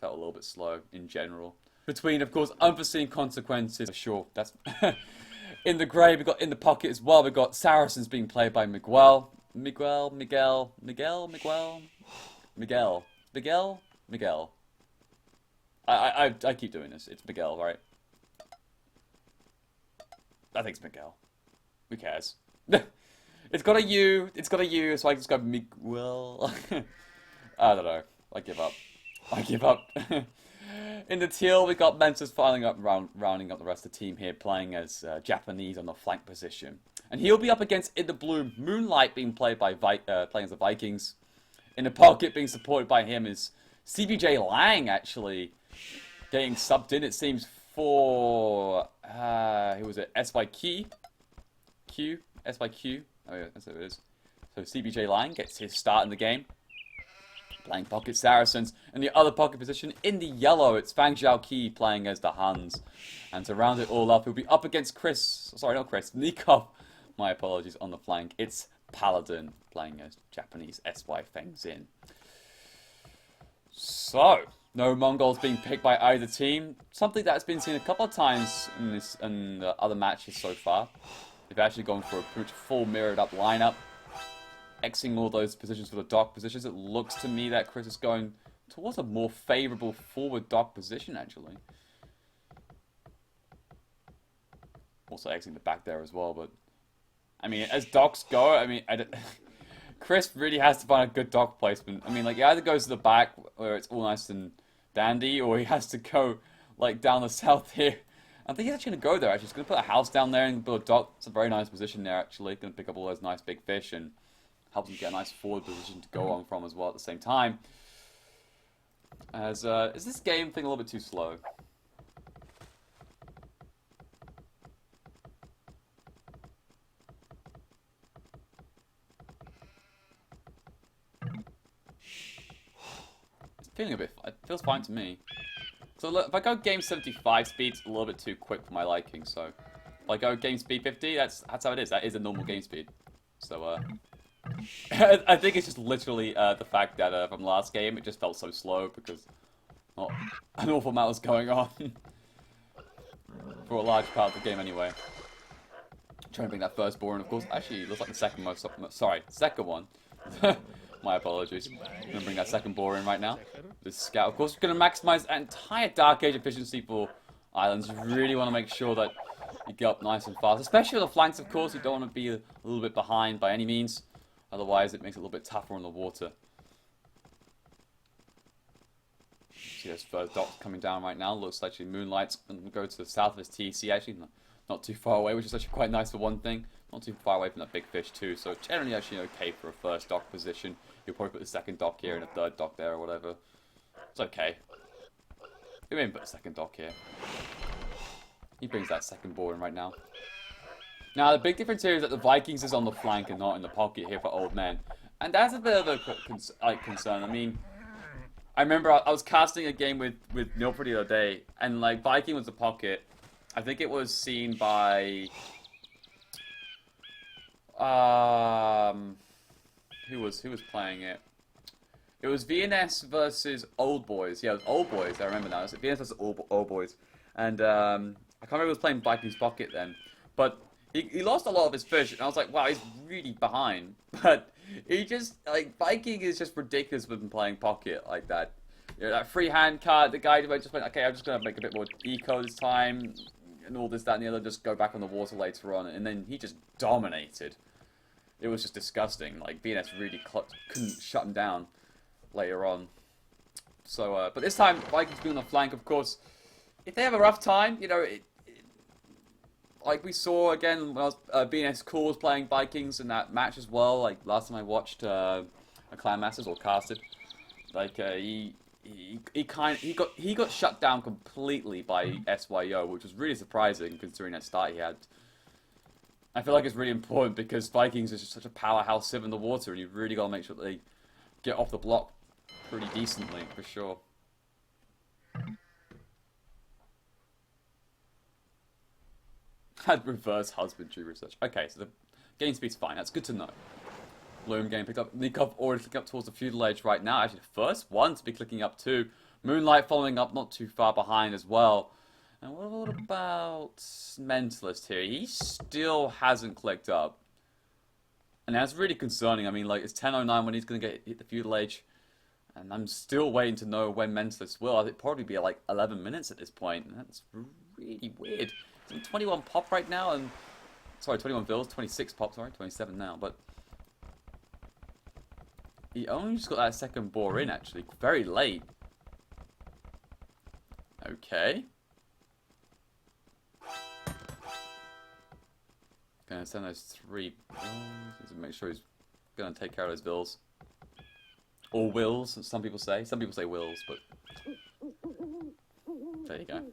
felt a little bit slow in general. Between, of course, Unforeseen Consequences. Sure, that's... in the grey, we got in the pocket as well. We got Saracens being played by Miguel. Miguel. I keep doing this. It's Miguel, right? I think it's Miguel. Who cares? It's got a U. It's got a U, so I just go Miguel. I don't know. I give up. I give up. In the teal, we got Mentos rounding up the rest of the team here, playing as Japanese on the flank position. And he'll be up against In the Blue Moonlight, being played by playing as the Vikings. In the pocket, being supported by him is CBJ Lang, actually getting subbed in. It seems for who was it? SYQ. SYQ. Oh yeah, that's what it is. So CBJ Lang gets his start in the game. Playing pocket Saracens. In the other pocket position, in the yellow, it's Fang Zhaoqi playing as the Huns. And to round it all up, he'll be up against Nikov. My apologies, on the flank. It's Paladin playing as Japanese SY Feng Xin. So, no Mongols being picked by either team. Something that's been seen a couple of times in the other matches so far. They've actually gone for a pretty much full mirrored up lineup. Xing all those positions for the dock positions. It looks to me that Chris is going towards a more favourable forward dock position, actually. Also Xing the back there as well, but... I mean, as docks go, I mean... Chris really has to find a good dock placement. I mean, like, he either goes to the back, where it's all nice and dandy, or he has to go, like, down the south here. I think he's actually going to go there, actually. He's going to put a house down there and build a dock. It's a very nice position there, actually. Going to pick up all those nice big fish and... helps him get a nice forward position to go on from as well at the same time. As is this game thing a little bit too slow? It's feeling a bit... it feels fine to me. So look, if I go game 75 speed, it's a little bit too quick for my liking. So if I go game speed 50, that's how it is. That is a normal game speed. So I think it's just literally the fact that from last game it just felt so slow because not an awful amount was going on for a large part of the game anyway. Trying to bring that first ball in, of course. Actually, it looks like the second most. Sorry, second one. My apologies. I'm gonna bring that second ball in right now. This scout, of course, we're gonna maximize that entire Dark Age efficiency for islands. You really want to make sure that you get up nice and fast, especially on the flanks. Of course, you don't want to be a little bit behind by any means. Otherwise, it makes it a little bit tougher on the water. See those first dots coming down right now. Looks like Moonlight's going to go to the south of his TC, actually. Not too far away, which is actually quite nice for one thing. Not too far away from that big fish, too. So, generally, actually okay for a first dock position. You'll probably put the second dock here and a third dock there or whatever. It's okay. We may put a second dock here. He brings that second ball in right now. Now, the big difference here is that the Vikings is on the flank and not in the pocket here for Old Men. And that's a bit of a concern. I mean, I remember I was casting a game with Nilford the other day, and, like, Viking was the pocket. I think it was seen by... who was playing it? It was VNS versus Old Boys. Yeah, it was Old Boys. I remember now. It was VNS versus Old Boys. And, I can't remember who was playing Vikings pocket then. But... He lost a lot of his fish, and I was like, wow, he's really behind. But he just, like, Viking is just ridiculous with him playing pocket like that. You know, that free hand card, the guy just went, okay, I'm just going to make a bit more eco this time, and all this, that, and the other, just go back on the water later on. And then he just dominated. It was just disgusting. Like, VNS really couldn't shut him down later on. So, but this time, Vikings being on the flank, of course, if they have a rough time, you know, like we saw again when I was BNS Cool was playing Vikings in that match as well. Like last time I watched a Clan Masters or casted, like he got shut down completely by SYO, which was really surprising considering that start he had. I feel like it's really important because Vikings is just such a powerhouse civ in the water, and you've really got to make sure that they get off the block pretty decently for sure. Had reverse husbandry research. Okay, so the game speed's fine. That's good to know. Bloom game picked up. Nikov already clicking up towards the feudal age right now. Actually, the first one to be clicking up too. Moonlight following up, not too far behind as well. And what about Mentalist here? He still hasn't clicked up. And that's really concerning. I mean, like, it's 10:09 when he's going to hit the feudal age. And I'm still waiting to know when Mentalist will. I think it'd probably be like 11 minutes at this point. And that's really weird. He's in 21 pop right now. And sorry, 21 bills, 26 pop, sorry, 27 now. But he only just got that second boar in, actually. Very late. Okay. Gonna send those 3 bills. Make sure he's gonna take care of those bills. Or wills, as some people say. Some people say wills, but there you go.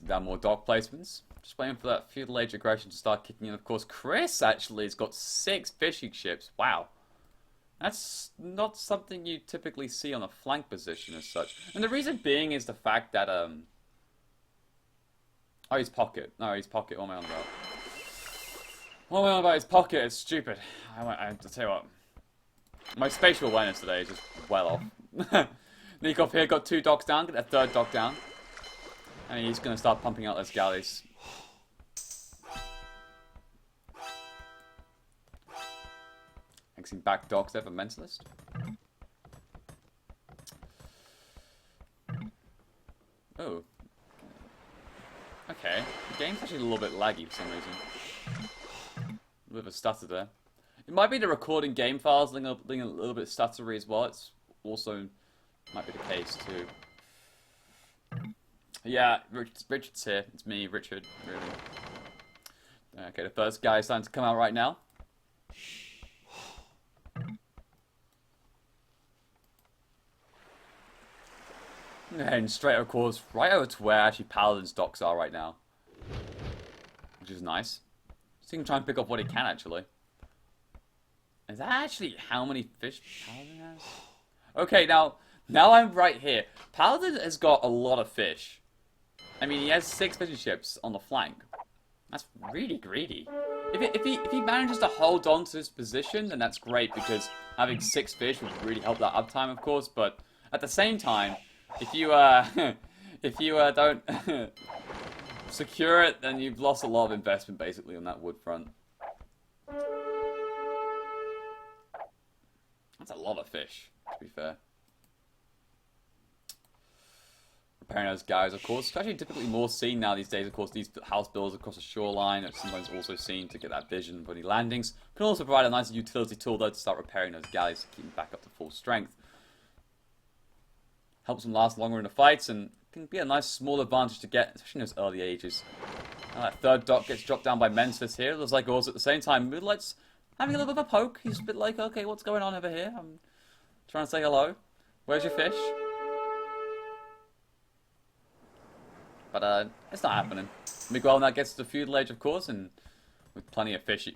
Down more dock placements. Just waiting for that feudal age aggression to start kicking in. Of course, Chris actually has got 6 fishing ships. Wow. That's not something you typically see on a flank position as such. And the reason being is the fact that, oh, he's pocket. No, he's pocket. What am I on about? What am I on about? His pocket. It's stupid. I tell you what. My spatial awareness today is just well off. Nikov here got 2 docks down. Get a 3rd dock down. And he's going to start pumping out those galleys. Mixing back docks there for Mentalist. Oh. Okay. The game's actually a little bit laggy for some reason. A bit of a stutter there. It might be the recording game files being a little bit stuttery as well. It's also might be the case too. Yeah, Richard's here. It's me, Richard, really. Okay, the first guy is starting to come out right now. And straight, of course, right over to where actually Paladin's docks are right now. Which is nice. So he can try and pick up what he can, actually. Is that actually how many fish Paladin has? Okay, now I'm right here. Paladin has got a lot of fish. I mean, he has 6 fishing ships on the flank. That's really greedy. If he manages to hold on to his position, then that's great, because having 6 fish would really help that uptime, of course. But at the same time, if you don't secure it, then you've lost a lot of investment basically on that wood front. That's a lot of fish, to be fair. Repairing those guys, of course. It's actually typically more seen now these days, of course. These house builds across the shoreline are sometimes also seen to get that vision for any landings. Can also provide a nice utility tool, though, to start repairing those galleys to keep them back up to full strength. Helps them last longer in the fights, and can be a nice small advantage to get, especially in those early ages. Now that 3rd dock gets dropped down by Mentalist here. Looks like also at the same time, Moonlight's having a little bit of a poke. He's a bit like, okay, what's going on over here? I'm trying to say hello. Where's your fish? But it's not happening. Miguel now gets to the feudal age, of course, and with plenty of fish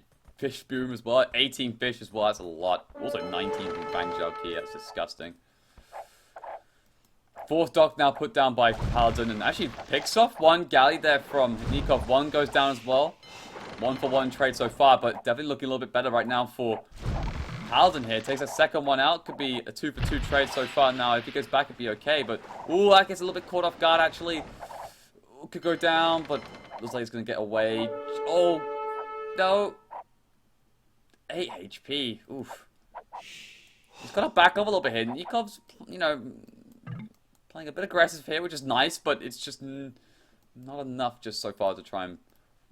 boom as well. 18 fish as well, that's a lot. Also 19 from Fang Jug here, that's disgusting. 4th dock now put down by Paladin, and actually picks off 1 galley there from Nikov. 1 goes down as well. 1-for-1 trade so far, but definitely looking a little bit better right now for Paladin here. Takes a second one out. Could be a 2-for-2 trade so far now. If he goes back, it'd be okay, but ooh, that gets a little bit caught off guard actually. Could go down, but looks like he's going to get away. Oh, no. 8 HP. Oof. He's got to back up a little bit here. Nikov's, you know, playing a bit aggressive here, which is nice, but it's just not enough just so far to try and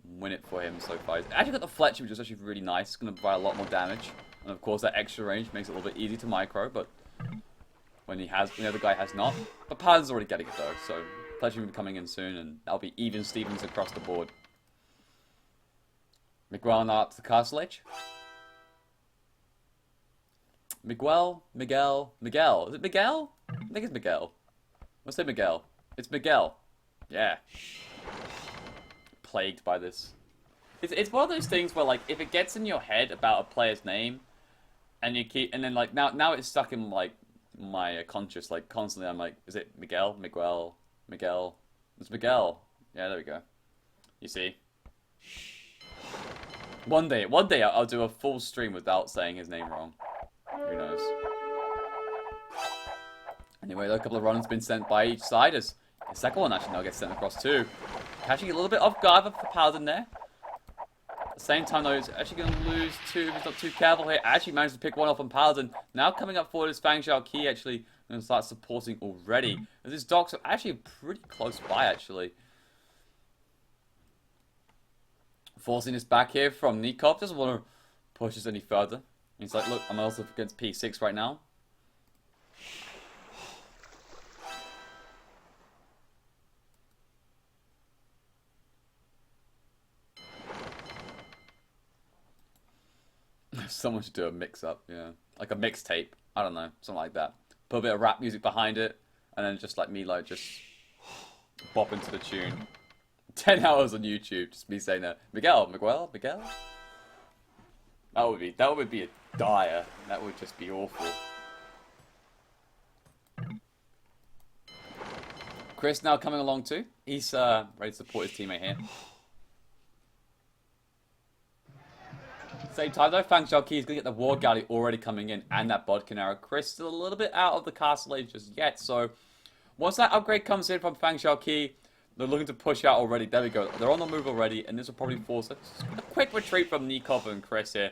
win it for him so far. He's actually got the Fletcher, which is actually really nice. It's going to provide a lot more damage. And of course, that extra range makes it a little bit easy to micro, but when the other guy has not. But Paladin's already getting it though, so Fletcher will be coming in soon, and that'll be even Stevens across the board. Miguel now up to the castle edge. Miguel. Is it Miguel? I think it's Miguel. Let's say Miguel. It's Miguel. Yeah. Plagued by this. It's one of those things where, like, if it gets in your head about a player's name, and you keep, and then like now it's stuck in like my conscious, like constantly. I'm like, is it Miguel? It's Miguel. Yeah, there we go. You see. One day I'll do a full stream without saying his name wrong. Who knows? Anyway, a couple of runs been sent by each side as the second one actually now gets sent across too. Catching a little bit off guard for Paladin there. At the same time though, he's actually going to lose two if he's not too careful here. Actually managed to pick one off on Paladin. Now coming up forward is Fang Xiaoqi actually going to start supporting already. As his docks are actually pretty close by actually. Forcing this back here from Nikop. Doesn't want to push us any further. He's like, look, I'm also against P6 right now. Someone should do a mix-up, yeah. Like a mixtape. I don't know, something like that. Put a bit of rap music behind it, and then just like me, like, just bop into the tune. 10 hours on YouTube, just me saying that. Miguel. That would be a dire. That would just be awful. Chris now coming along too. He's ready to support his teammate here. Same time though, Fang Xiaoqi is going to get the War Galley already coming in and that Bodkin arrow. Chris still a little bit out of the castle age just yet, so once that upgrade comes in from Fang Xiaoqi, they're looking to push out already. There we go. They're on the move already, and this will probably force a quick retreat from Nikov and Chris here.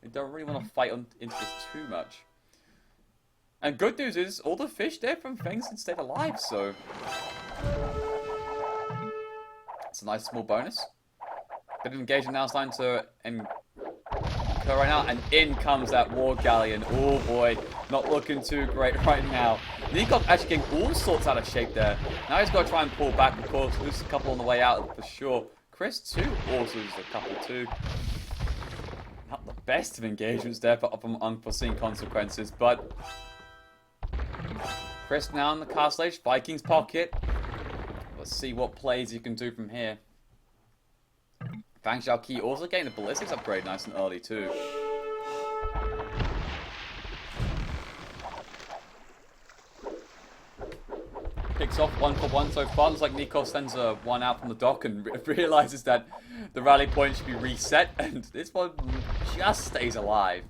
They don't really want to fight into this too much. And good news is, all the fish there from Fang's stayed alive, so it's a nice small bonus. Bit of engagement now starting to occur right now, and in comes that War Galleon. Oh boy, not looking too great right now. Nikov actually getting all sorts out of shape there. Now he's got to try and pull back, of course. Loses a couple on the way out for sure. Chris too also loses a couple too. Not the best of engagements there from Unforeseen Consequences, but Chris now in the castle age, Viking's pocket. Let's see what plays you can do from here. Fang Xiaoqi also getting the ballistics upgrade nice and early too. Picks off 1 for 1 so far. Looks like Nikov sends a one out from the dock and realizes that the rally point should be reset, and this one just stays alive.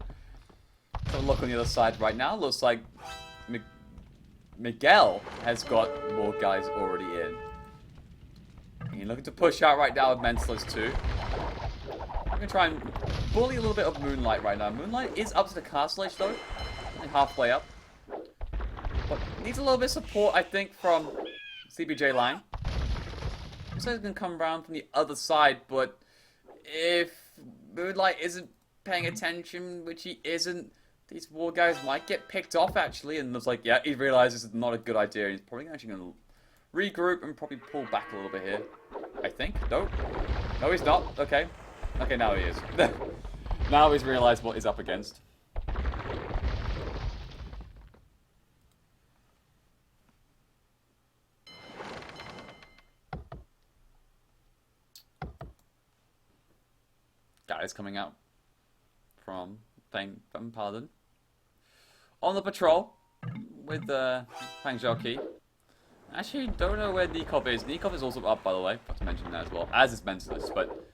So look on the other side right now. Looks like Miguel has got more guys already in. You're looking to push out right now with Mentalist too. I'm going to try and bully a little bit of Moonlight right now. Moonlight is up to the castle age though. Only halfway up. But needs a little bit of support, I think, from CBJ line. So he's going to come around from the other side, but if Moonlight isn't paying attention, which he isn't, these war guys might get picked off actually. And looks like, yeah, he realizes it's not a good idea. He's probably actually going to regroup and probably pull back a little bit here. I think. No. No, he's not. Okay. Okay, now he is. Now he's realized what he's up against. Guys coming out from Paladin on the patrol with Fang Xiaoqi. Actually, don't know where Nikov is. Nikov is also up, by the way. Forgot to mention that as well, as is Mentalist. But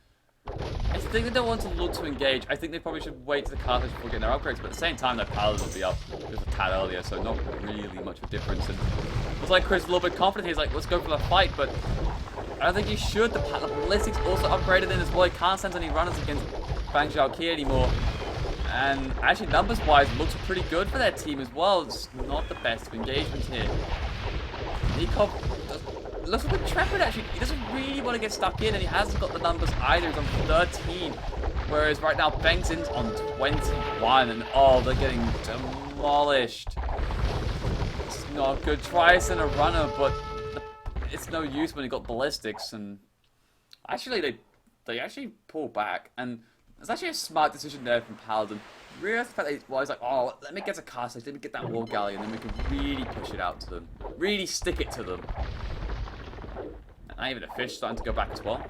I think they don't want to look to engage. I think they probably should wait to the cartridge before getting their upgrades. But at the same time, their Paladin will be up just a tad earlier, so not really much of a difference. And it was like Chris a little bit confident. He's like, let's go for the fight. But I don't think he should. The ballistics also upgraded in as well. He can't send any runners against Fang Xiaoqi anymore. And actually, numbers-wise, looks pretty good for their team as well. It's not the best of engagements here. Nikov looks a bit trepid actually. He doesn't really want to get stuck in, and he hasn't got the numbers either. He's on 13, whereas right now Bengtson's on 21, and oh, they're getting demolished. It's not good. Try to send a runner, but it's no use when you got ballistics. And actually, they actually pull back, and it's actually a smart decision there from Paladin. Realize the fact that he's like, oh, let me get a cast, let me get that War Galley, and then we can really push it out to them. Really stick it to them. And even a fish starting to go back as well.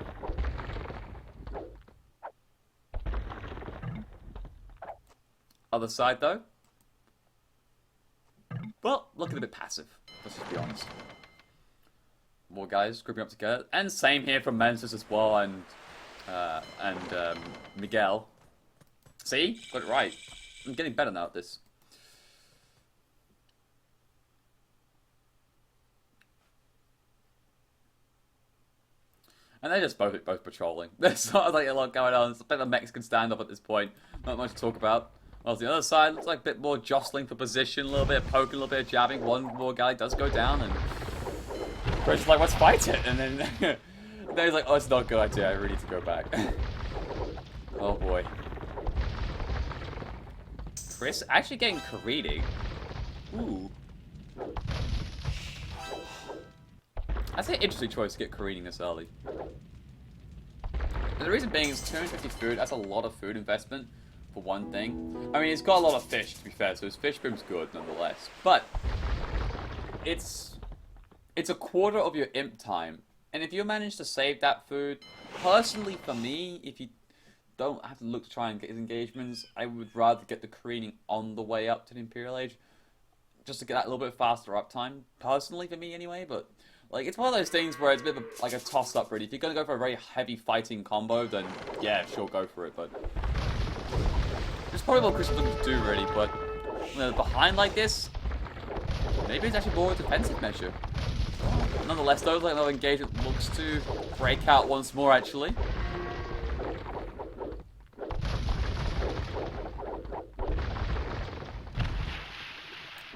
Other side, though. Well, looking a bit passive. Let's just be honest. More guys grouping up together. And same here from Mensis as well, and and Miguel. See? Got it right. I'm getting better now at this. And they're just both patrolling. There's not like a lot going on. It's a bit of a Mexican standoff at this point. Not much to talk about. Whilst the other side looks like a bit more jostling for position, a little bit of poking, a little bit of jabbing. One more guy does go down, and Chris is like, let's fight it. And then, then he's like, oh, it's not a good idea. I really need to go back. Oh boy. Chris actually getting careening. Ooh. That's an interesting choice to get careening this early. And the reason being is 250 food, that's a lot of food investment for one thing. I mean, it's got a lot of fish, to be fair, so his fish boom's good nonetheless. But it's a quarter of your imp time. And if you manage to save that food, personally for me, if you don't have to look to try and get his engagements, I would rather get the careening on the way up to the Imperial Age. Just to get that little bit faster uptime, personally for me anyway, but like, it's one of those things where it's a bit of like a toss-up, really. If you're going to go for a very heavy fighting combo, then yeah, sure, go for it, but it's probably what Chris was looking to do, really, but you know, behind like this, maybe it's actually more a defensive measure. Nonetheless, though, like another engagement looks to break out once more, actually.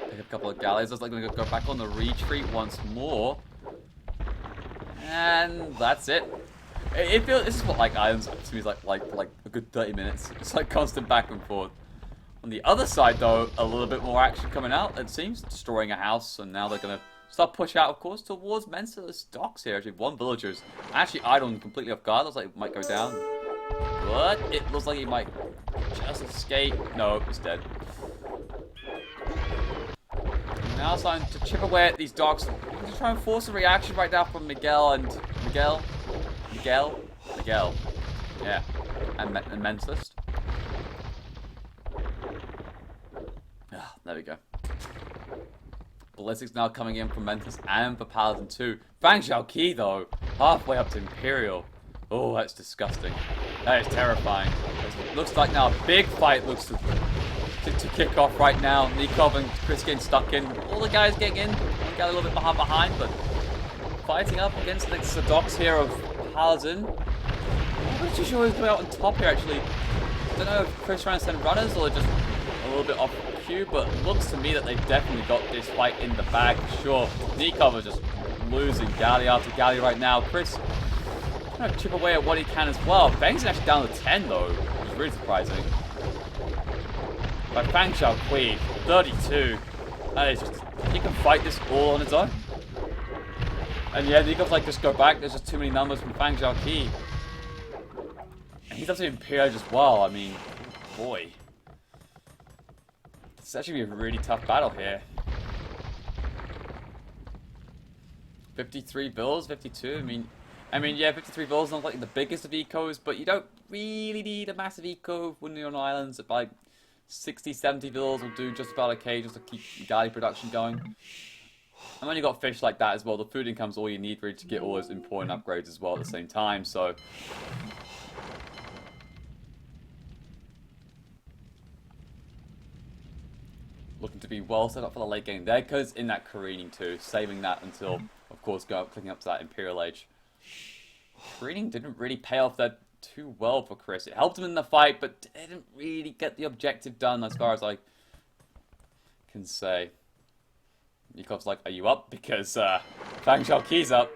Pick up a couple of galleys. Looks like they're going to go back on the retreat once more. And that's it. It feels, this is what like Islands to me is like a good 30 minutes. It's like constant back and forth. On the other side, though, a little bit more action coming out. It seems destroying a house, and now they're gonna start push out, of course, towards Mensa's docks here. Actually, one villager's actually idling completely off guard. Looks like it might go down, but it looks like he might just escape. No, he's dead. Now starting to chip away at these docks. I'm just trying to force a reaction right now from Miguel and Miguel. Yeah, and Mentalist. Ah, there we go. Ballistics now coming in from Mentalist and for Paladin too. Fang Xiaoqi though, halfway up to Imperial. Oh, that's disgusting. That is terrifying. It looks like now a big fight looks to kick off right now. Nikov and Chris getting stuck in. All the guys getting in. One guy a little bit behind, but fighting up against the docks here of Paladin. I'm not too sure who's coming out on top here, actually. I don't know if Chris trying to send runners or just a little bit off cue, but it looks to me that they've definitely got this fight in the bag for sure. Nikov is just losing galley after galley right now. Chris trying to chip away at what he can as well. Fang's actually down to 10 though, which is really surprising. But Fang Xiaoqi, 32. That is just, he can fight this all on its own. And yeah, Nikov's like, just go back. There's just too many numbers from Fang Xiaoqi. And he's up to Imperial as well. I mean, boy. It's actually a really tough battle here. 53 bills, 52. I mean, yeah, 53 bills not like the biggest of ecos, but you don't really need a massive eco when you're on islands. At like 60, 70 bills will do just about okay just to keep galley production going. And when you got fish like that as well, the food income's all you need really to get all those important upgrades as well at the same time. So looking to be well set up for the late game there, because in that careening too, saving that until, of course, clicking up to that Imperial Age. Careening didn't really pay off that too well for Chris. It helped him in the fight, but didn't really get the objective done as far as I can say. Nikov's like, are you up? Because Fang Xiaoqi's up.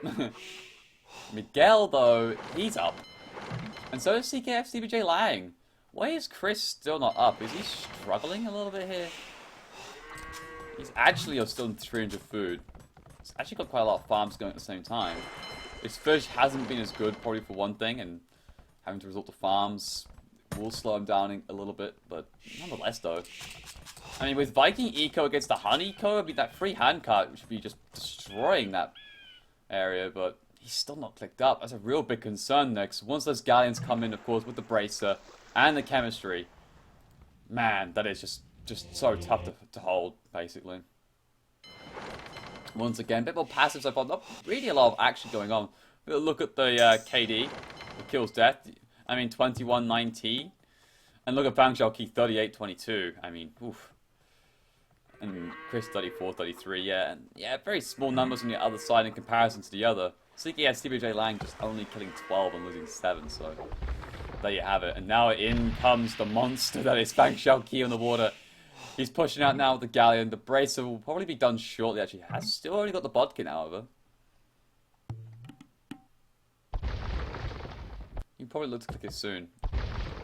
Miguel, though, he's up. And so is CKF CBJ Lang. Why is Chris still not up? Is he struggling a little bit here? He's actually still in 300 food. He's actually got quite a lot of farms going at the same time. His fish hasn't been as good, probably for one thing, and having to resort to farms will slow him down a little bit, but nonetheless, though. I mean, with Viking Eco against the Hun Eco, I mean, that free handcart should be just destroying that area, but he's still not clicked up. That's a real big concern next. Once those galleons come in, of course, with the bracer and the chemistry, man, that is just so tough to hold, basically. Once again, a bit more passive so far. Not really a lot of action going on. We'll look at the KD, the kills death. I mean, 21-19. And look at Fang Xiaoqi, 38-22. I mean, oof. And Chris 34-33, yeah. And yeah, very small numbers on the other side in comparison to the other. Sleeky had CBJ Lang just only killing 12 and losing 7, so there you have it. And now in comes the monster that is Fang Xiaoqi on the water. He's pushing out now with the Galleon. The Bracer will probably be done shortly, actually. Has still only got the Bodkin, however. You probably look to click it soon.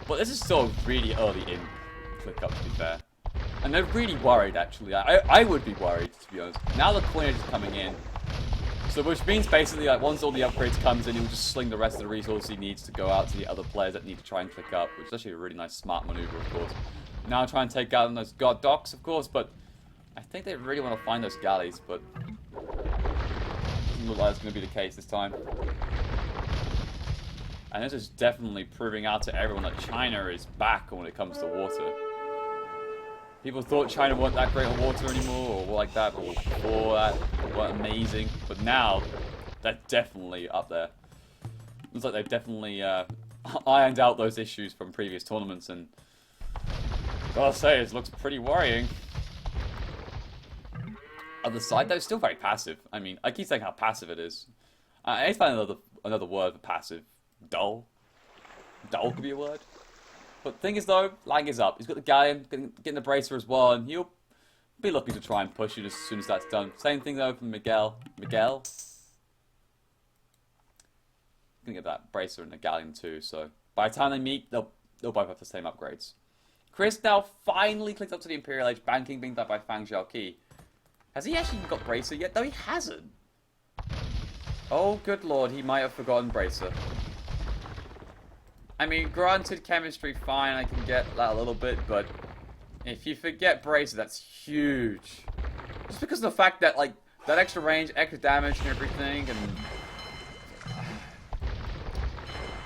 But this is still really early in click up, to be fair. And they're really worried, actually. I would be worried, to be honest. Now the coinage is coming in. So which means basically, like, once all the upgrades comes in, he'll just sling the rest of the resources he needs to go out to the other players that need to try and click up. Which is actually a really nice, smart maneuver, of course. Now try and take out those god docks, of course, but I think they really want to find those galleys, but doesn't look like it's going to be the case this time. And this is definitely proving out to everyone that China is back when it comes to water. People thought China weren't that great on water anymore, or like that, or before that, weren't amazing. But now, they're definitely up there. Looks like they've definitely ironed out those issues from previous tournaments, and gotta say, it looks pretty worrying. Other side, though, still very passive. I mean, I keep saying how passive it is. I need to find another word for passive. Dull. Dull could be a word. But the thing is, though, Lang is up. He's got the Galleon, getting the Bracer as well, and he'll be looking to try and push it as soon as that's done. Same thing, though, from Miguel. Miguel? Gonna get that Bracer and the Galleon, too, so by the time they meet, they'll both have the same upgrades. Chris now finally clicked up to the Imperial Age, banking being done by Fang Xiaoqi. Has he actually got Bracer yet? No, he hasn't. Oh, good lord, he might have forgotten Bracer. I mean, granted, chemistry, fine, I can get that a little bit, but if you forget Bracer, that's huge. Just because of the fact that, like, that extra range, extra damage and everything,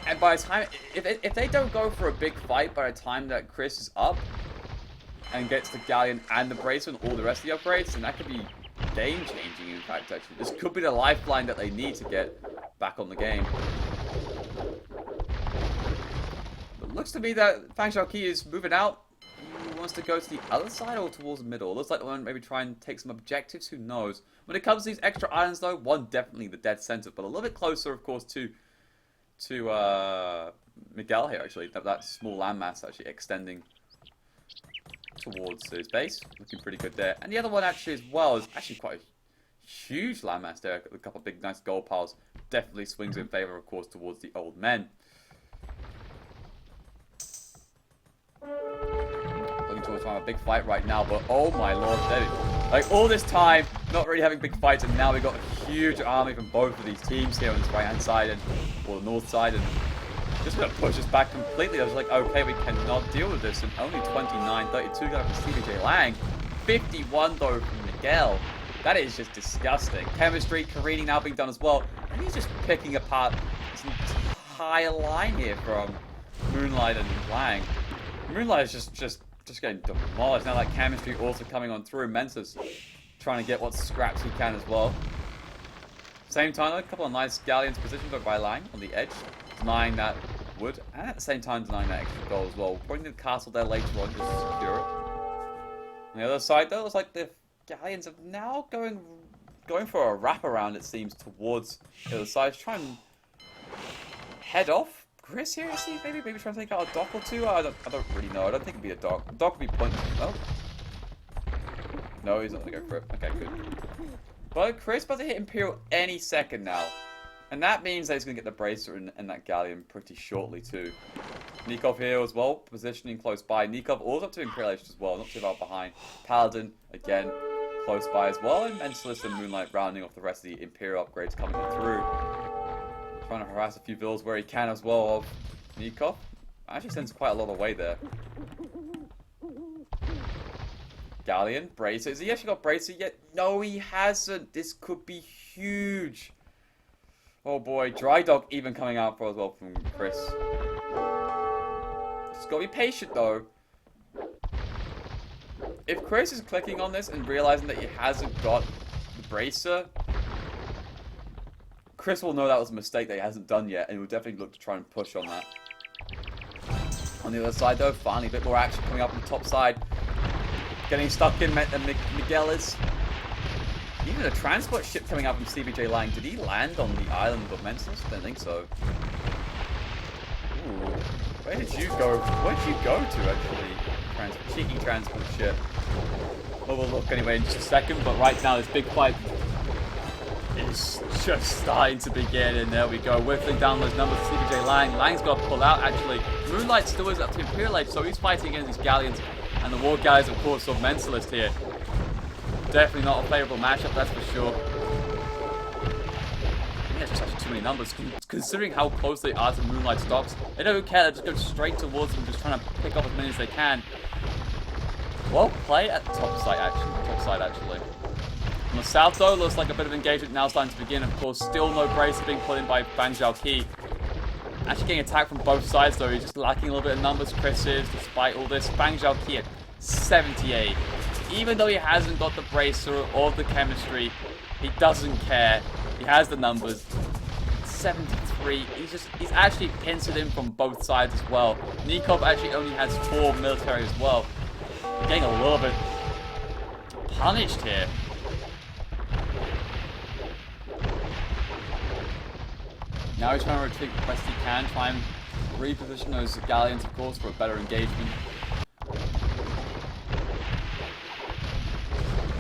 and by the time, if they don't go for a big fight by the time that Chris is up and gets the Galleon and the Bracer and all the rest of the upgrades, then that could be game-changing, in fact, actually. This could be the lifeline that they need to get back on the game. But looks to me that Fang Xiaoqi is moving out. He wants to go to the other side or towards the middle. Looks like they want to maybe try and take some objectives, who knows. When it comes to these extra islands, though, one definitely the dead center, but a little bit closer, of course, to Miguel here, actually. That small landmass actually extending towards his base. Looking pretty good there. And the other one actually as well is actually quite a huge landmass there. A couple of big nice gold piles. Definitely swings in favor, of course, towards the old men. Looking towards a big fight right now, but oh my lord, like all this time, not really having big fights, and now we've got a huge army from both of these teams here on this right hand side or the north side, and just gonna push us back completely. I was like, okay, we cannot deal with this, and only 29-32 going from CBJ Lang, 51 though from Miguel. That is just disgusting. Chemistry, careening now being done as well, and he's just picking apart this entire line here from Moonlight and Lang. Moonlight is just getting demolished. Now that chemistry also coming on through. Mensa's trying to get what scraps he can as well. Same time, a couple of nice galleons positioned by Lang on the edge, denying that wood, and at the same time denying that extra goal as well. Putting the castle there later on just to secure it. On the other side, though, it's like the galleons are now going for a wraparound, it seems, towards the other side. Trying to head off Chris here, see, maybe trying to take out a dock or two. I don't really know. I don't think it'd be a dock. A dock would be pointless. Oh. No, he's not gonna go for it. Okay, good. But Chris about to hit Imperial any second now. And that means that he's gonna get the Bracer and that Galleon pretty shortly too. Nikov here as well, positioning close by. Nikov also up to Imperial Age as well, not too far behind. Paladin, again, close by as well. And Mentalist and Moonlight rounding off the rest of the Imperial upgrades coming through. Trying to harass a few villas where he can as well of Nikov. Actually sends quite a lot away there. Galleon, Bracer. Has he actually got Bracer yet? No, he hasn't. This could be huge. Oh boy, Dry Dock even coming out for as well from Chris. Just gotta be patient though. If Chris is clicking on this and realizing that he hasn't got the Bracer, Chris will know that was a mistake that he hasn't done yet, and he'll definitely look to try and push on that. the other side, though, finally a bit more action coming up on the top side. Getting stuck in, Miguel is. Even a transport ship coming up from CBJ Lang. Did he land on the island of Mensis? I don't think so. Ooh. Where did you go? Where did you go to, actually? Cheeky transport ship. Well, we'll look anyway in just a second, but right now this big fight is just starting to begin, and there we go. Whiffling down those numbers to CBJ Lang. Lang's got to pull out, actually. Moonlight still is up to Imperial Age, so he's fighting against these galleons, and the war guys, of course, of Mentalist here. Definitely not a favourable matchup, that's for sure. I think there's just actually too many numbers. Considering how close they are to Moonlight's docks, they don't care, they just go straight towards them, just trying to pick up as many as they can. Well, play at the top side, actually. On the south, though, looks like a bit of engagement now starting to begin. Of course, still no brace being put in by Fang Zhaoqi. Actually getting attacked from both sides, though. He's just lacking a little bit of numbers. Chris is, despite all this. Fang Zhaoqi at 78. Even though he hasn't got the bracer or the chemistry, he doesn't care. He has the numbers. 73. He's actually pincered in from both sides as well. Nikov actually only has 4 military as well. We're getting a little bit punished here. Now he's trying to retreat the best he can, try and reposition those galleons, of course, for a better engagement.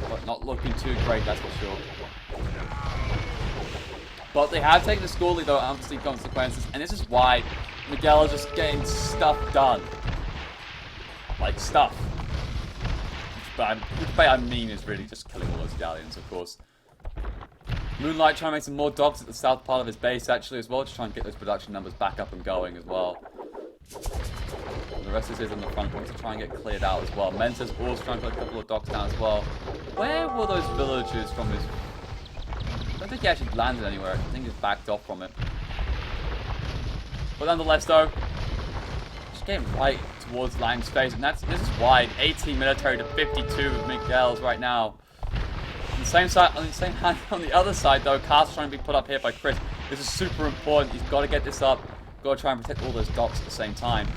But not looking too great, that's for sure. But they have taken the score lead, though, at unforeseen consequences, and this is why Miguel is just getting stuff done. Like, stuff. Which by I mean is really just killing all those galleons, of course. Moonlight trying to make some more docks at the south part of his base, actually, as well, to try and get those production numbers back up and going as well. And the rest of his on the front wants to try and get cleared out as well. Mentor's also trying to put a couple of docks down as well. Where were those villagers from his... I don't think he actually landed anywhere. I think he's backed off from it. But nonetheless, though, just getting right towards Lang's face, and this is wide. 18 military to 52 with Miguel's right now. On the same side, on the same hand, on the other side, though, Castle's trying to be put up here by Chris. This is super important. He's got to get this up. Got to try and protect all those docks at the same time.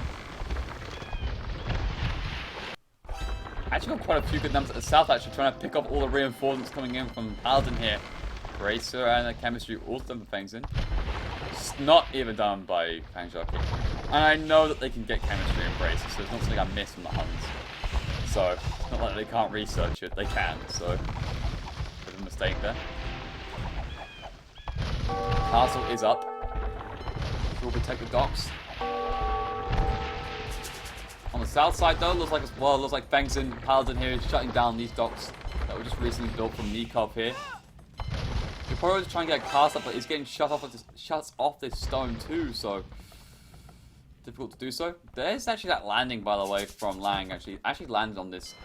Actually got quite a few good numbers at the south, actually, trying to pick up all the reinforcements coming in from Paladin here. Bracer and the chemistry all done for Fengzin. It's not even done by Fang Zhaoqi. And I know that they can get chemistry and bracer, so it's not something I missed from the Huns. So, it's not like they can't research it, they can, so... Bit of a mistake there. Castle is up. We'll protect the docks. On the south side, though, looks like Fengzin Paladin here is shutting down these docks that were just recently built from Nikov here. He'll probably just try and get a cast up, but he's getting shuts off this stone too, so difficult to do so. There's actually that landing, by the way, from Lang. Actually landed on this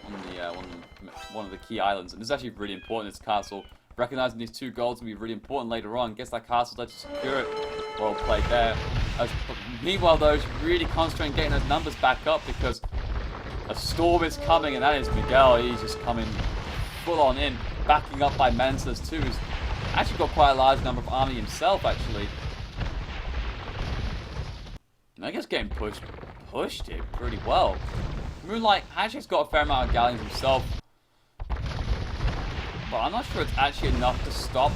one of the key islands, and this is actually really important. This castle, recognizing these 2 golds will be really important later on. Gets that castle there to secure it. Well played there. Meanwhile, though, he's really concentrating getting those numbers back up because a storm is coming, and that is Miguel. He's just coming full on in, backing up by Mentas too. He's actually got quite a large number of army himself, actually. And I guess getting pushed here pretty well. Moonlight actually has got a fair amount of galleons himself, but I'm not sure it's actually enough to stop.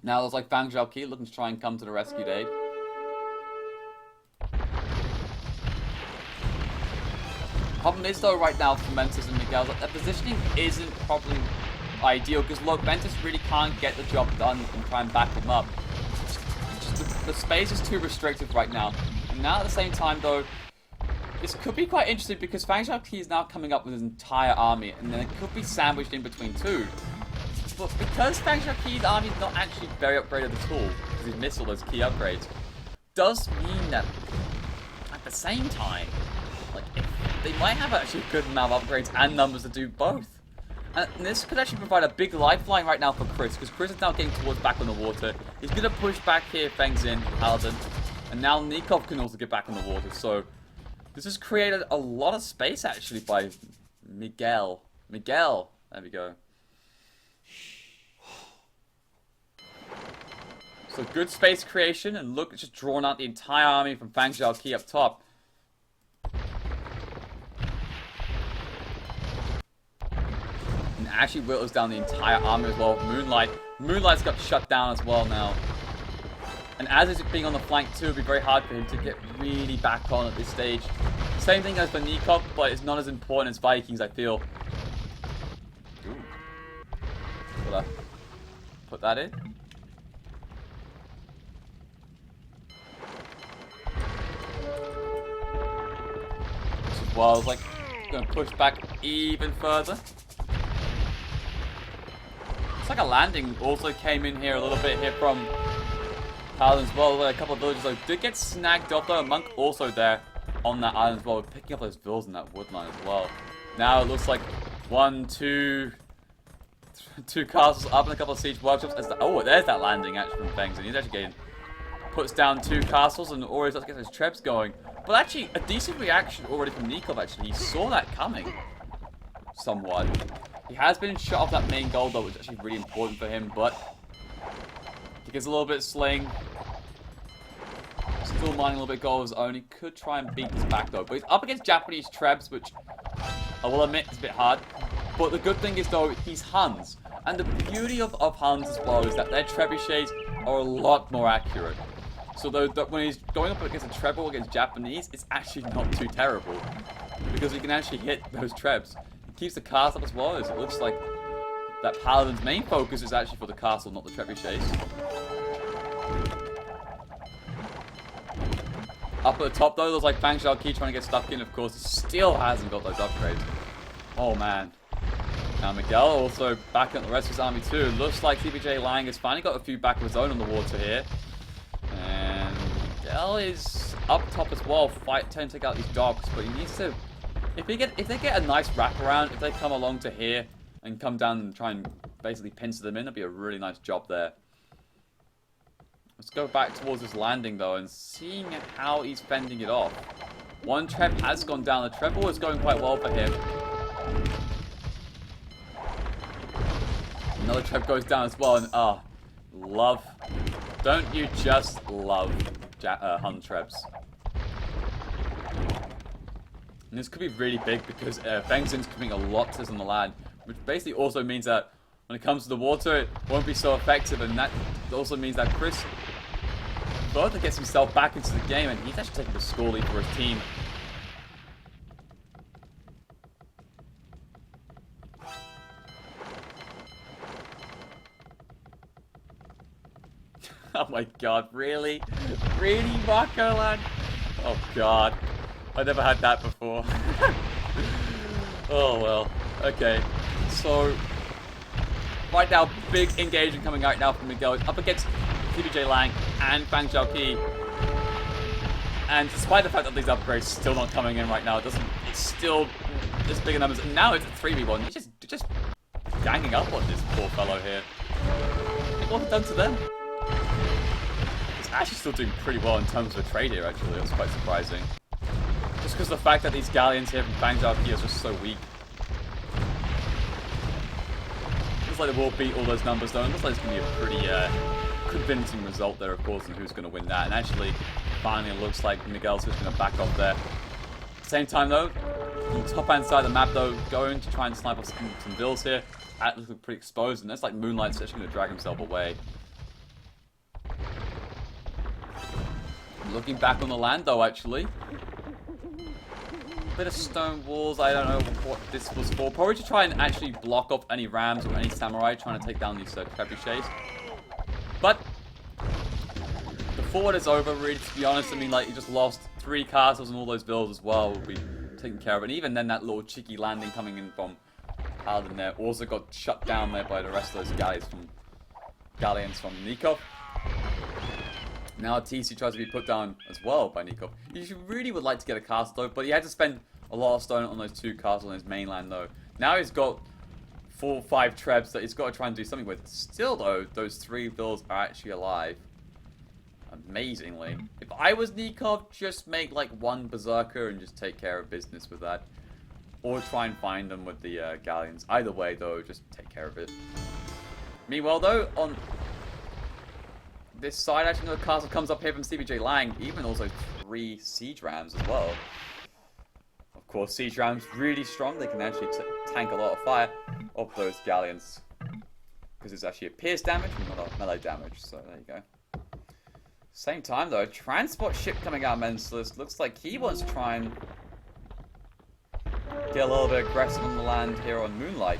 Now looks like Fang Zhaoqi looking to try and come to the rescue aid. Problem is, though, right now for Mentas and Miguel, that their positioning isn't probably ideal, because look, Mentas really can't get the job done and try and back them up. The space is too restrictive right now. And now at the same time, though, this could be quite interesting because Fang Zhaoqi is now coming up with his entire army, and then it could be sandwiched in between 2. But because Fang Zhaoqi's army is not actually very upgraded at all, because he's missed all those key upgrades, does mean that at the same time, like, they might have actually a good amount of upgrades and numbers to do both. And this could actually provide a big lifeline right now for Chris, because Chris is now getting towards back on the water. He's going to push back here Fengzin, Paladin, and now Nikov can also get back on the water. So this has created a lot of space actually by Miguel. There we go. So good space creation, and look, it's just drawn out the entire army from Fang Zhaoqi up top. And actually whittles down the entire army as well. Moonlight's got shut down as well now. And as is being on the flank too, it'd be very hard for him to get really back on at this stage. Same thing as for Nikov, but it's not as important as Vikings, I feel. Ooh. Gotta put that in. Well, I was like, gonna push back even further. It's like a landing also came in here a little bit here from Paladin as well. A couple of villages though did get snagged off though. A monk also there on that island as well, picking up those villas in that woodline as well. Now it looks like two castles up and a couple of siege workshops. Oh, there's that landing actually from Fangs, and he's actually getting puts down 2 castles and already starts to get those trebs going. But actually, a decent reaction already from Nikov, actually. He saw that coming. Somewhat. He has been shot off that main goal, though, which is actually really important for him, but he gets a little bit sling. Still mining a little bit goal of his own. He could try and beat this back, though. But he's up against Japanese trebs, which I will admit is a bit hard. But the good thing is, though, he's Huns. And the beauty of Huns as well is that their trebuchets are a lot more accurate. So when he's going up against a treble against Japanese, it's actually not too terrible. Because he can actually hit those trebs. He keeps the castle up as well, as it looks like that Paladin's main focus is actually for the castle, not the trebuchets. Up at the top though, there's like Fang Zhaoqi trying to get stuck in, of course. He still hasn't got those upgrades. Oh man. Now Miguel also backing up the rest of his army too. Looks like CBJ Lang has finally got a few back of his own on the water here. And Miguel is up top as well, trying to take out these dogs, but he needs to... If they get a nice wraparound, if they come along to here and come down and try and basically pincer them in, that'd be a really nice job there. Let's go back towards this landing though and seeing how he's fending it off. One treb has gone down. The treble is going quite well for him. Another treb goes down as well, and love. Don't you just love Hun trebs? And this could be really big because Feng Xin's coming a lot to this on the land, which basically also means that when it comes to the water, it won't be so effective, and that also means that Chris further gets himself back into the game, and he's actually taking the score lead for his team. Oh my god, really? Really, Marco, lad? Oh god. I never had that before. Oh well. Okay. So, right now, big engagement coming out now from Miguel. Up against CBJ Lang and Fang Zhaoqi. And despite the fact that these upgrades are still not coming in right now, it's still this bigger numbers. And now it's a 3v1. He's just ganging up on this poor fellow here. Look what he's done to them. He's actually still doing pretty well in terms of a trade here, actually. That's quite surprising. Just because of the fact that these galleons here from Fang Zhaoqi are just so weak. Looks like they will beat all those numbers though, and looks like it's going to be a pretty convincing result there, of course, and who's going to win that. And actually, finally it looks like Miguel's just going to back off there. At the same time though, on the top hand side of the map though, going to try and snipe off some vills here. That looks pretty exposed, and that's like Moonlight's actually going to drag himself away. Looking back on the land though, actually. Bit of stone walls, I don't know what this was for. Probably to try and actually block off any rams or any samurai trying to take down these trebuchets. But the forward is over, really, to be honest. I mean, like, you just lost 3 castles and all those villas as well will be taken care of. And even then, that little cheeky landing coming in from Paladin there also got shut down there by the rest of those galleons from Nikov. Now TC tries to be put down as well by Nikov. He really would like to get a castle though, but he had to spend a lot of stone on those 2 castles on his mainland though. Now he's got 4 or 5 trebs that he's got to try and do something with. Still though, those 3 villas are actually alive. Amazingly. If I was Nikov, just make like 1 berserker and just take care of business with that. Or try and find them with the galleons. Either way though, just take care of it. Meanwhile though, on this side, actually, the castle comes up here from CBJ Lang, even also 3 siege rams as well. Of course, siege rams really strong. They can actually tank a lot of fire off those galleons. Because it's actually a pierce damage and not a melee damage, so there you go. Same time though, transport ship coming out of Mensalist. Looks like he wants to try and get a little bit aggressive on the land here on Moonlight.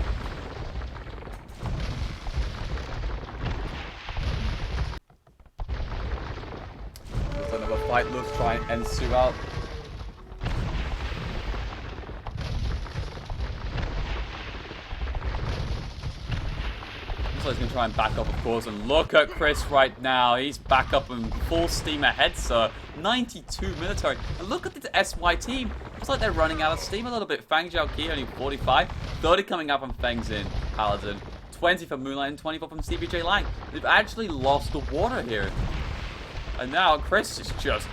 There's another fight. Let's try and end Sue out. So he's going to try and back up, of course, and look at Chris right now. He's back up and full steam ahead, sir. 92 military. And look at the SY team. Looks like they're running out of steam a little bit. Fang Zhaoqi only 45. 30 coming up from Feng Xin, Paladin. 20 from Moonlight and 24 from CBJ Lang. They've actually lost the water here. And now Chris is just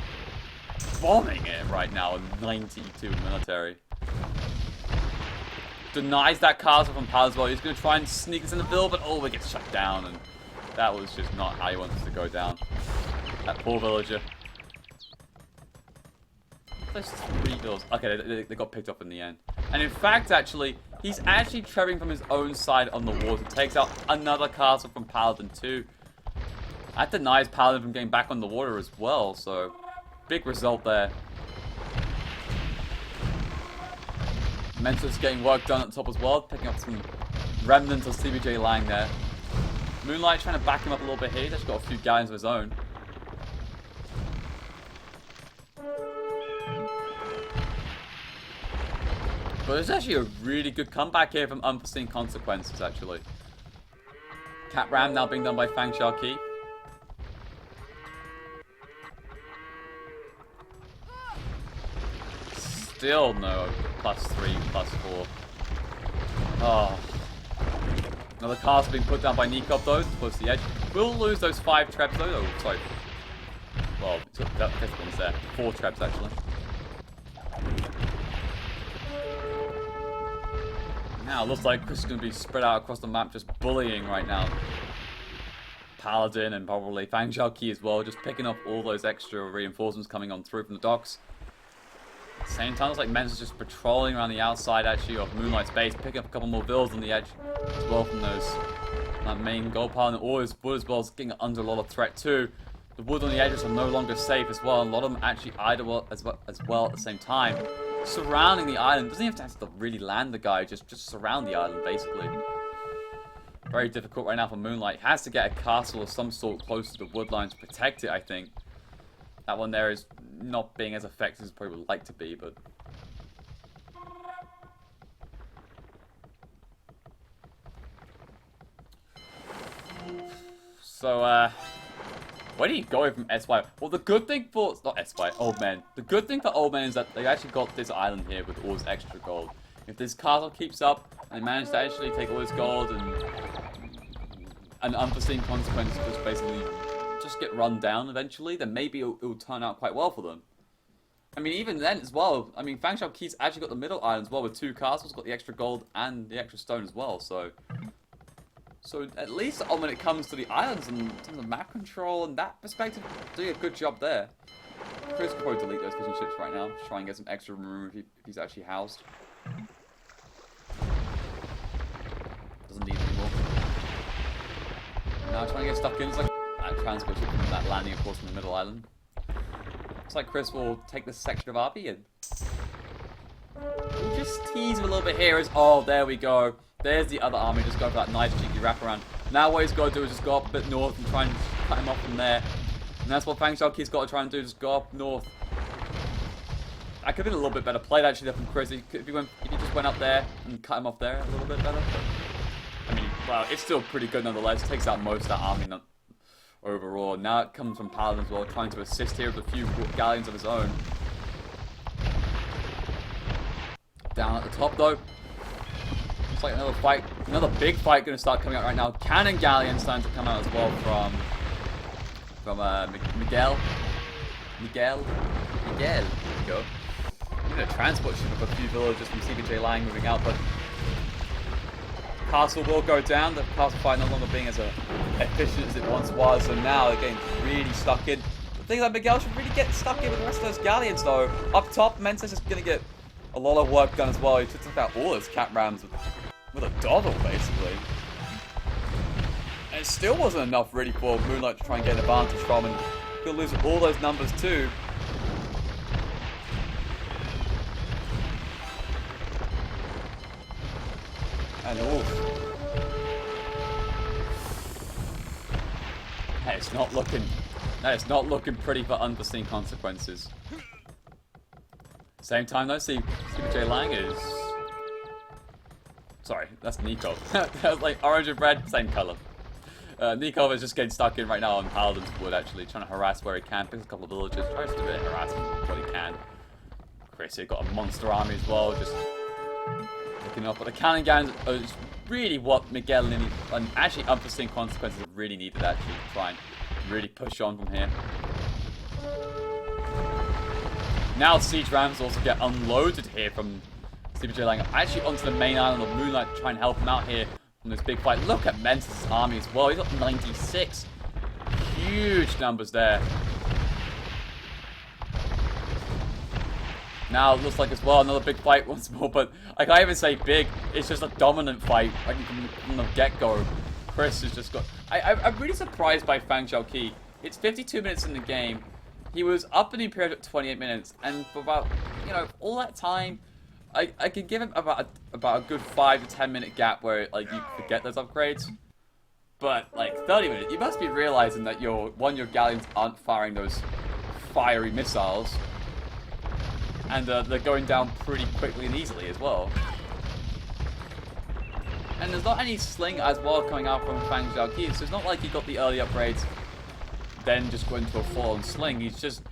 bombing it right now with 92 military. Denies that castle from Pal as well. He's going to try and sneak us in the build, but oh, it gets shut down, and that was just not how he wanted to go down. That poor villager. There's 3 builds. Okay, they got picked up in the end. And in fact, actually, he's actually traveling from his own side on the water. Takes out another castle from Paladin too. That denies Paladin from getting back on the water as well, so big result there. Mentor's getting work done at the top as well, picking up some remnants of CBJ Lang there. Moonlight trying to back him up a little bit here. He's actually got a few galleons of his own. But it's actually a really good comeback here from Unforeseen Consequences, actually. Cat Ram now being done by Fang Zhaoqi. Still no +3, +4. Oh. Another castle being put down by Nikov though, towards the edge. We'll lose those 5 traps though. Oh, sorry. Well, that 5th one's there. 4 traps actually. Now it looks like Chris is going to be spread out across the map, just bullying right now. Paladin and probably Fang Zhaoqi as well, just picking up all those extra reinforcements coming on through from the docks. At the same time, looks like Men's just patrolling around the outside actually of Moonlight's base, picking up a couple more builds on the edge as well from those that main gold pile, and all his wood as well is getting under a lot of threat too. The wood on the edges are no longer safe as well, and a lot of them actually idle as well at the same time. Surrounding the island, doesn't even have to really land the guy, just surround the island basically. Very difficult right now for Moonlight. Has to get a castle of some sort close to the wood line to protect it, I think. That one there is not being as effective as it probably would like to be, but... So, where do you go from SY? Well, the good thing for... Not SY, Old Man. The good thing for Old Man is that they actually got this island here with all this extra gold. If this castle keeps up, and they manage to actually take all this gold and Unforeseen Consequences just basically just get run down eventually, then maybe it'll turn out quite well for them. I mean, even then as well, I mean, Fang Zhaoqi's actually got the middle island as well with 2 castles, got the extra gold and the extra stone as well, so at least when it comes to the islands and in terms of map control and that perspective, doing a good job there. Chris could probably delete those fishing ships right now, try and get some extra room if he's actually housed. Doesn't need anymore. Now trying to get stuck in, it's like that transport ship from that landing, of course, in the middle island. Looks like Chris will take this section of RP and we'll just tease him a little bit here as, oh, there we go. There's the other army, just go for that nice cheeky wraparound. Now what he's got to do is just go up a bit north and try and cut him off from there. And that's what Fang Zhaoqi's got to try and do, just go up north. That could have been a little bit better played actually there from Chris. If he just went up there and cut him off there a little bit better. But, I mean, well, it's still pretty good nonetheless. Takes out most of that army overall. Now it comes from Paladin as well, trying to assist here with a few galleons of his own. Down at the top though. Looks like another fight, another big fight going to start coming out right now. Cannon galleons starting to come out as well from Miguel. There you go. Even a transport ship with a few villagers from CBJ Lang moving out, but castle will go down. The castle fight no longer being as efficient as it once was, and now they're getting really stuck in. The thing that Miguel should really get stuck in with the rest of those galleons, though. Up top, Mensa's just going to get a lot of work done as well. He took out all his cat rams with a doddle, basically. And it still wasn't enough, really, for Moonlight to try and get an advantage from, and he'll lose all those numbers, too. And it's not looking pretty for Unforeseen Consequences. Same time though, see J Lang is... Sorry, that's Nico. That was like orange and red, same colour. Nico is just getting stuck in right now on Paladin's Wood, actually, trying to harass where he can, picks a couple of villagers, tries to do a bit of harassment what he can. Chris here got a monster army as well, just looking up. But the cannon guns are really what Miguel and actually Unforeseen Consequences have really needed, actually, to try and really push on from here. Now siege rams also get unloaded here from CBJ Lang actually onto the main island of Moonlight to try and help him out here from this big fight. Look at Mensa's army as well. He's got 96. Huge numbers there. Now it looks like as well another big fight once more, but I can't even say big. It's just a dominant fight, like from the get-go. Chris has just got... I'm really surprised by Fang Xiaoqi. It's 52 minutes in the game. He was up in the period at 28 minutes, and for about, you know, all that time, I could give him about a good 5 to 10 minute gap where like you forget those upgrades. But like 30 minutes, you must be realizing that your galleons aren't firing those fiery missiles, and they're going down pretty quickly and easily as well. And there's not any sling as well coming out from Fang Xiaoqi, so it's not like he got the early upgrades, then just go into a full-on sling. He's just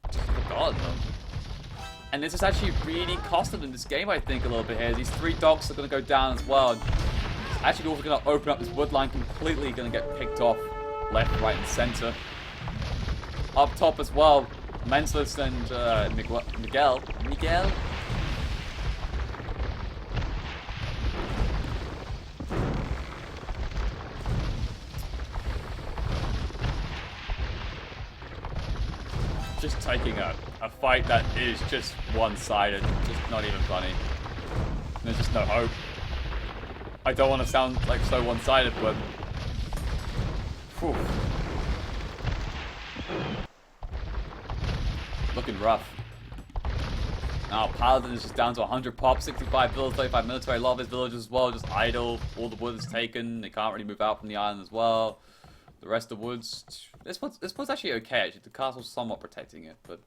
forgotten them. And this is actually really costing him this game, I think, a little bit here. These 3 dogs are going to go down as well. And it's actually also going to open up this wood line completely, going to get picked off left, right, and center. Up top as well, Mensless and Miguel. Just taking a fight that is just one-sided, just not even funny. There's just no hope. I don't want to sound like so one-sided, but... Whew. Looking rough. Now Paladin is just down to 100 pop, 65 village, 35 military. A lot of his villages as well just idle. All the wood is taken. They can't really move out from the island as well. The rest of the woods... This one's actually okay, actually. The castle's somewhat protecting it, but...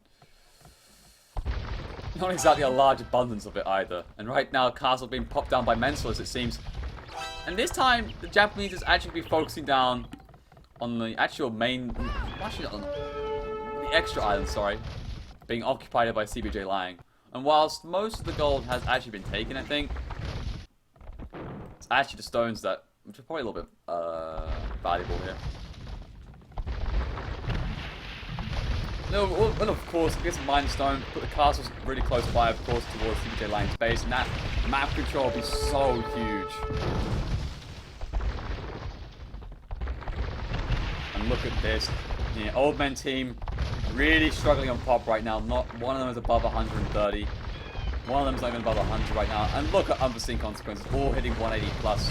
Not exactly a large abundance of it either. And right now, castle being popped down by Mensless, it seems. And this time, the Japanese is actually be focusing down on the actual main... Actually, not on the extra island, sorry. Being occupied by CBJ Lang. And whilst most of the gold has actually been taken, I think, it's actually the stones that... Which are probably a little bit valuable here. No, well, of course, get some mine stone, put the castles really close by, of course, towards CBJ Lang's base, and that map control will be so huge. And look at this. Yeah, Old Men team really struggling on pop right now. Not one of them is above 130. One of them is not even above 100 right now. And look at Unforeseen Consequences, all hitting 180 plus.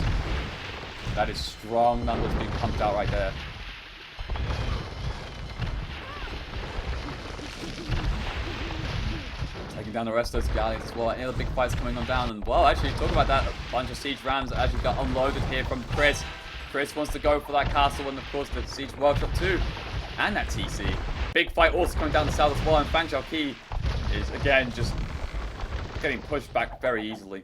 That is strong numbers being pumped out right there. Taking down the rest of those galleons as well. Any other big fights coming on down? And well, actually, talking about that, a bunch of siege rams that actually got unloaded here from Chris. Chris wants to go for that castle and, of course, the siege workshop too. And that TC. Big fight also coming down the south as well. And Fang Xiaoqi is, again, just getting pushed back very easily.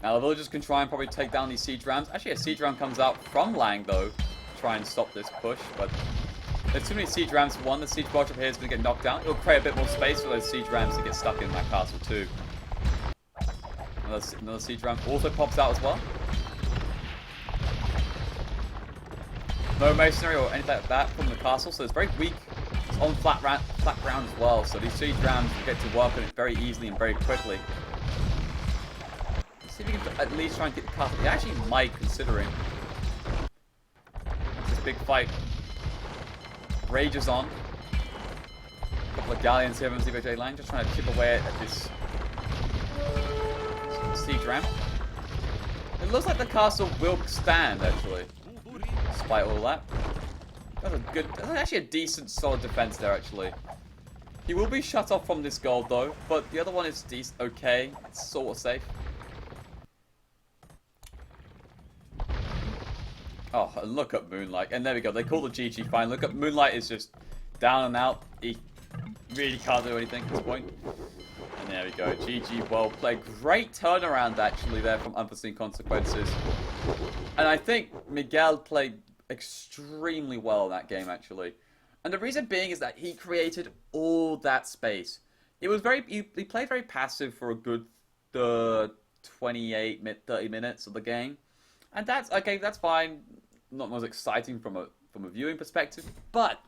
Now, the villagers can try and probably take down these siege rams. Actually, a siege ram comes out from Lang, though, to try and stop this push. But there's too many siege rams for one. The siege workshop here is going to get knocked down. It'll create a bit more space for those siege rams to get stuck in that castle, too. Another siege ram also pops out as well. No masonry or anything like that from the castle, so it's very weak. It's on flat ground as well, so these siege rams will get to work on it very easily and very quickly. See if he can at least try and get the castle. He actually might, considering. This big fight rages on. A couple of galleons here on the CBJ line, just trying to chip away at this siege ramp. It looks like the castle will stand, actually, despite all that. That's actually a decent, solid defense there, actually. He will be shut off from this gold, though, but the other one is decent, okay. It's sort of safe. Oh, and look at Moonlight. And there we go. They call the GG fine. Look at Moonlight is just down and out. He really can't do anything at this point. And there we go. GG, well played. Great turnaround, actually, there from Unforeseen Consequences. And I think Miguel played extremely well in that game, actually. And the reason being is that he created all that space. It was he played very passive for a good 30 minutes of the game. And that's okay, that's fine. Not most exciting from a viewing perspective, but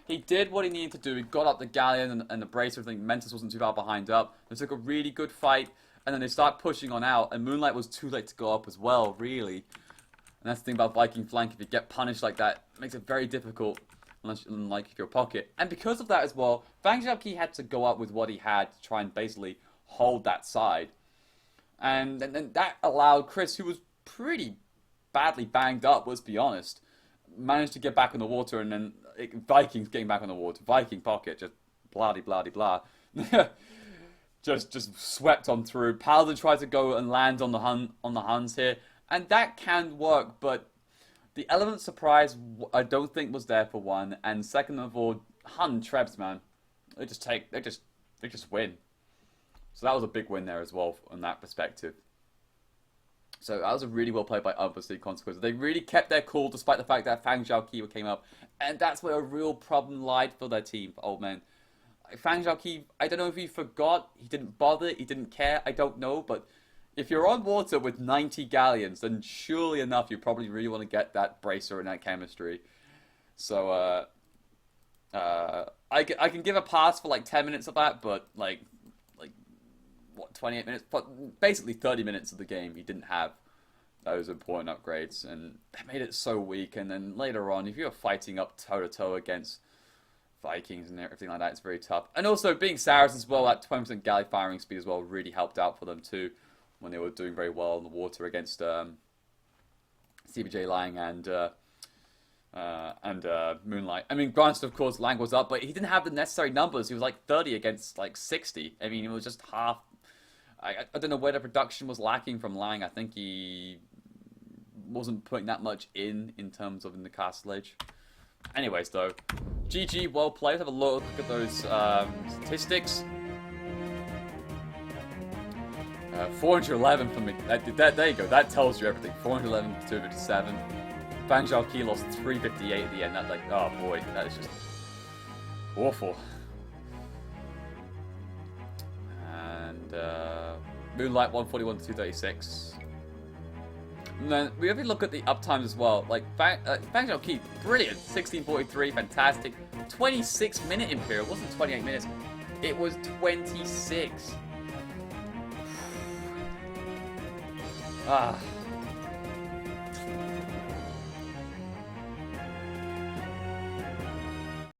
he did what he needed to do. He got up the galleon and the bracer. I think Mentis wasn't too far behind up. They took a really good fight, and then they start pushing on out. And Moonlight was too late to go up as well, really. And that's the thing about Viking flank. If you get punished like that, it makes it very difficult. Unlike if you're pocket. And because of that as well, Fang Zhaoqi had to go up with what he had to try and basically hold that side. And then that allowed Chris, who was pretty badly banged up, let's be honest, managed to get back on the water, and then Vikings getting back on the water. Viking pocket, just blah blah blah. just swept on through. Paladin tried to go and land on the Huns here, and that can work, but the element of surprise, I don't think, was there for one, and second of all, Hun Trebs, man, they just win. So that was a big win there as well, from that perspective. So that was a really well played by Unforeseen Consequences. They really kept their cool despite the fact that Fang Zhaoqi came up, and that's where a real problem lied for their team, for Old Men. Fang Zhaoqi, I don't know if he forgot, he didn't bother, he didn't care, I don't know, but if you're on water with 90 galleons, then surely enough, you probably really want to get that bracer and that chemistry. So, I can give a pass for like 10 minutes of that, but like what, 28 minutes? But basically 30 minutes of the game, he didn't have those important upgrades, and that made it so weak. And then later on, if you're fighting up toe-to-toe against Vikings and everything like that, it's very tough. And also, being Saracens as well, that 20% galley firing speed as well really helped out for them too, when they were doing very well in the water against CBJ Lang and Moonlight. I mean, granted, of course, Lang was up, but he didn't have the necessary numbers. He was like 30 against like 60. I mean, it was just half. I don't know where the production was lacking from Lang. I think he wasn't putting that much in terms of in the castlage. Anyways, though, GG, well played. Have a look at those statistics. 411 for me. There you go. That tells you everything. 411 to 257. Fang Zhaoqi lost 358 at the end. That's like, oh boy, that is just awful. And Moonlight 141 to 236. And then we have a look at the uptimes as well. Like Fang Zhaoqi, brilliant. 1643, fantastic. 26-minute Imperial. It wasn't 28 minutes. It was 26.